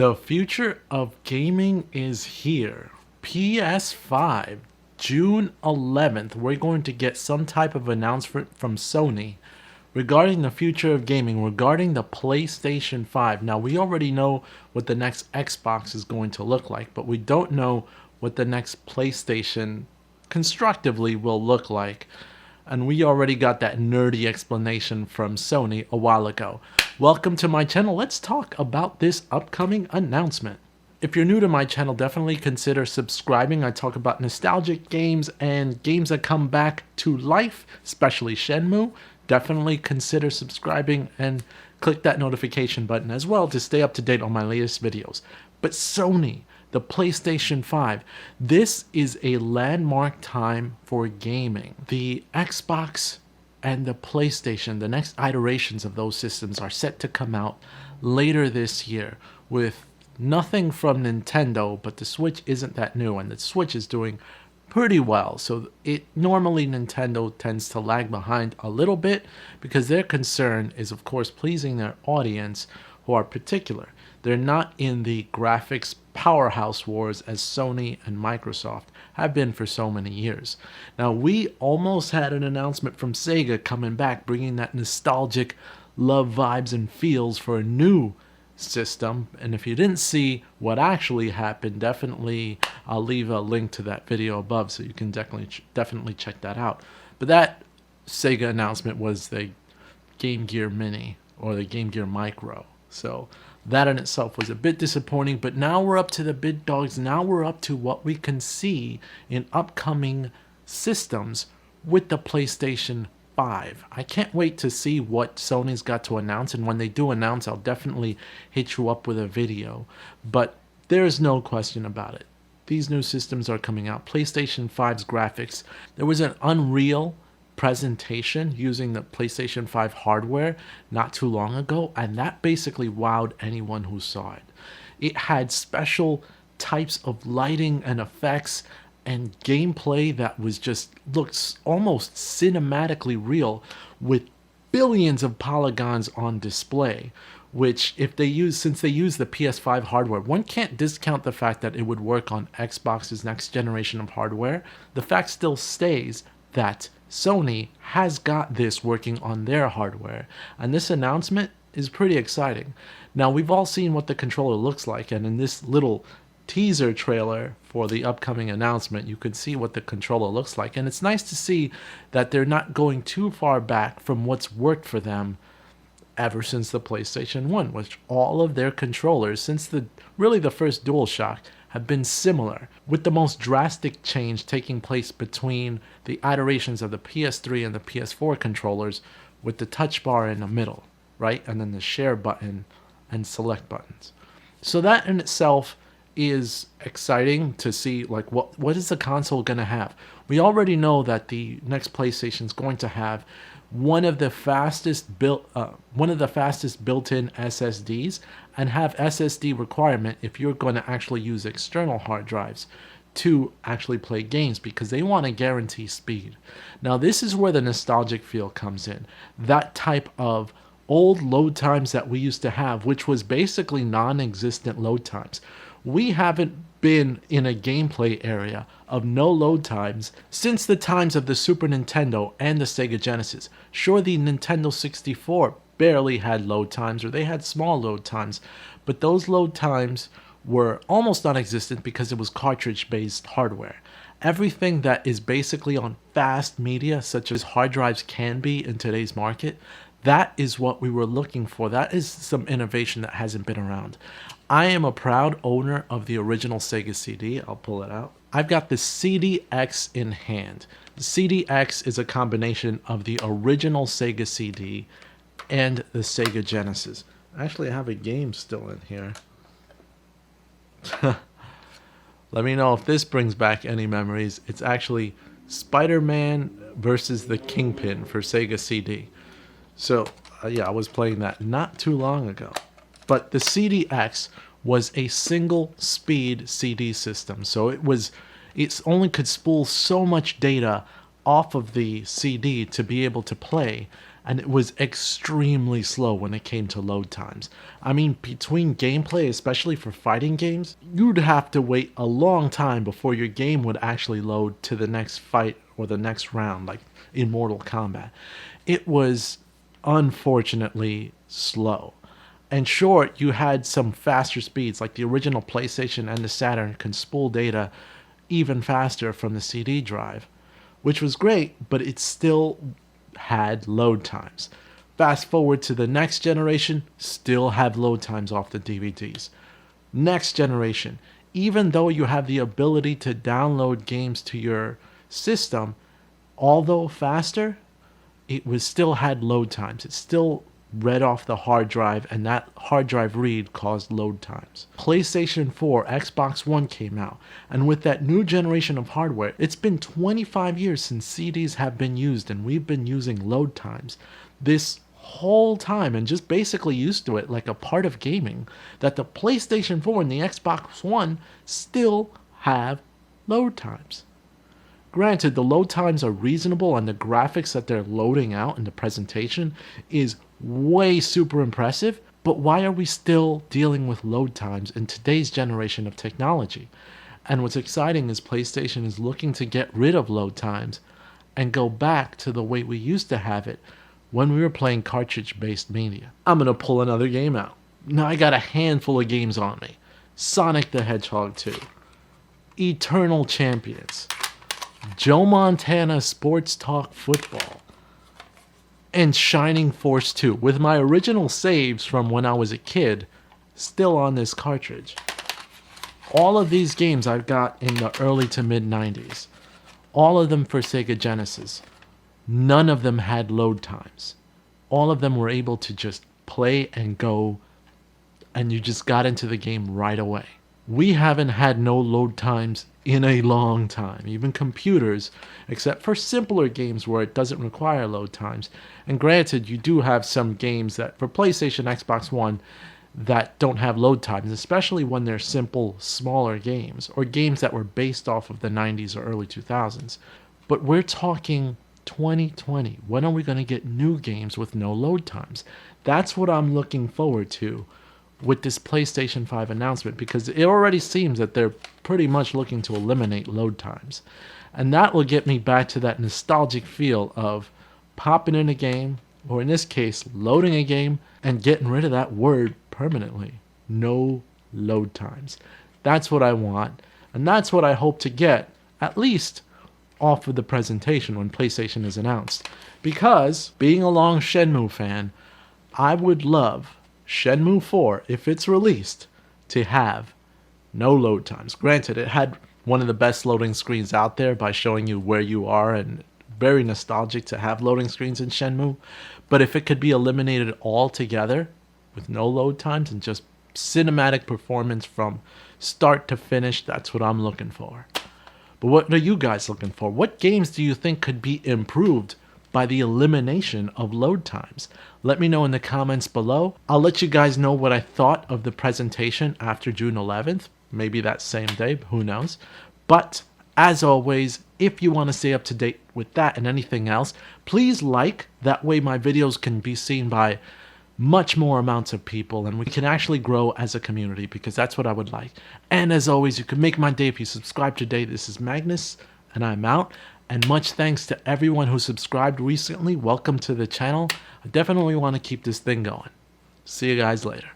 The future of gaming is here. PS5, June 11th, we're going to get some type of announcement from Sony regarding the future of gaming, regarding the PlayStation 5. Now, we already know what the next Xbox is going to look like, but we don't know what the next PlayStation constructively will look like. And we already got that nerdy explanation from Sony a while ago. Welcome to my channel. Let's talk about this upcoming announcement. If you're new to my channel, definitely consider subscribing. I talk about nostalgic games and games that come back to life, especially Shenmue. Definitely consider subscribing and click that notification button as well to stay up to date on my latest videos. But Sony, the PlayStation 5, this is a landmark time for gaming. The Xbox and the PlayStation, the next iterations of those systems are set to come out later this year with nothing from Nintendo, but the Switch isn't that new and the Switch is doing pretty well. So normally Nintendo tends to lag behind a little bit because their concern is of course pleasing their audience who are particular. They're not in the graphics powerhouse wars as Sony and Microsoft have been for so many years. Now, we almost had an announcement from Sega coming back, bringing that nostalgic love vibes and feels for a new system. And if you didn't see what actually happened, definitely I'll leave a link to that video above so you can definitely check that out. But that Sega announcement was the Game Gear Mini or the Game Gear Micro. So that in itself was a bit disappointing, but now we're up to the big dogs. Now we're up to what we can see in upcoming systems with the PlayStation 5. I can't wait to see what Sony's got to announce, and when they do announce, I'll definitely hit you up with a video. But there's no question about it. These new systems are coming out. PlayStation 5's graphics. There was an Unreal presentation using the PlayStation 5 hardware not too long ago, and that basically wowed anyone who saw it. It had special types of lighting and effects and gameplay that was just looks almost cinematically real with billions of polygons on display, which since they use the PS5 hardware, one can't discount the fact that it would work on Xbox's next generation of hardware. The fact still stays that Sony has got this working on their hardware, and this announcement is pretty exciting. Now, we've all seen what the controller looks like, and in this little teaser trailer for the upcoming announcement, you can see what the controller looks like, and it's nice to see that they're not going too far back from what's worked for them ever since the PlayStation 1, which all of their controllers since the first DualShock have been similar, with the most drastic change taking place between the iterations of the PS3 and the PS4 controllers, with the touch bar in the middle, right? And then the share button and select buttons. So that in itself is exciting to see, like, what is the console going to have? We already know that the next PlayStation is going to have one of the fastest built-in SSDs, and have SSD requirement if you're going to actually use external hard drives to actually play games, because they want to guarantee speed. Now, this is where the nostalgic feel comes in. That type of old load times that we used to have, which was basically non-existent load times. We haven't been in a gameplay area of no load times since the times of the Super Nintendo and the Sega Genesis. Sure, the Nintendo 64 barely had load times, or they had small load times, but those load times were almost non-existent because it was cartridge-based hardware. Everything that is basically on fast media, such as hard drives can be in today's market, that is what we were looking for. That is some innovation that hasn't been around. I am a proud owner of the original Sega CD. I'll pull it out. I've got the CD-X in hand. The CD-X is a combination of the original Sega CD and the Sega Genesis. Actually, I have a game still in here. Let me know if this brings back any memories. It's actually Spider-Man versus the Kingpin for Sega CD. So, yeah, I was playing that not too long ago. But the CD-X was a single speed CD system. So it only could spool so much data off of the CD to be able to play. and it was extremely slow when it came to load times. I mean, between gameplay, especially for fighting games, you'd have to wait a long time before your game would actually load to the next fight or the next round, like in Mortal Kombat. It was unfortunately slow. And sure, you had some faster speeds, like the original PlayStation and the Saturn can spool data even faster from the CD drive, which was great, but it still had load times. Fast forward to the next generation, still have load times off the DVDs. Next generation, even though you have the ability to download games to your system, although faster, it was still had load times. It still read off the hard drive, and that hard drive read caused load times. PlayStation 4, Xbox One came out, and with that new generation of hardware, it's been 25 years since CDs have been used, and we've been using load times this whole time and just basically used to it like a part of gaming, that the PlayStation 4 and the Xbox One still have load times. Granted, the load times are reasonable and the graphics that they're loading out in the presentation is way super impressive, but why are we still dealing with load times in today's generation of technology? And what's exciting is PlayStation is looking to get rid of load times and go back to the way we used to have it when we were playing cartridge-based media. I'm gonna pull another game out. Now I got a handful of games on me. Sonic the Hedgehog 2, Eternal Champions, Joe Montana Sports Talk Football, and Shining Force 2, with my original saves from when I was a kid still on this cartridge. All of these games I've got in the early to mid 90s. All of them for Sega Genesis. None of them had load times. All of them were able to just play and go, and you just got into the game right away. We haven't had no load times in a long time. Even computers, except for simpler games where it doesn't require load times. And granted, you do have some games that for PlayStation, Xbox One that don't have load times, especially when they're simple, smaller games or games that were based off of the 90s or early 2000s. But we're talking 2020. When are we going to get new games with no load times? That's what I'm looking forward to with this PlayStation 5 announcement, because it already seems that they're pretty much looking to eliminate load times. And that will get me back to that nostalgic feel of popping in a game, or in this case, loading a game, and getting rid of that word permanently. No load times. That's what I want, and that's what I hope to get, at least off of the presentation when PlayStation is announced. Because, being a long Shenmue fan, I would love Shenmue 4, if it's released, to have no load times. Granted, it had one of the best loading screens out there by showing you where you are, and very nostalgic to have loading screens in Shenmue. But if it could be eliminated altogether with no load times and just cinematic performance from start to finish, that's what I'm looking for. But what are you guys looking for? What games do you think could be improved by the elimination of load times? Let me know in the comments below. I'll let you guys know what I thought of the presentation after June 11th. Maybe that same day, who knows. But as always, if you want to stay up to date with that and anything else, please like. That way my videos can be seen by much more amounts of people and we can actually grow as a community, because that's what I would like. And as always, you can make my day if you subscribe today. This is Magnus, and I'm out. And much thanks to everyone who subscribed recently. Welcome to the channel. I definitely want to keep this thing going. See you guys later.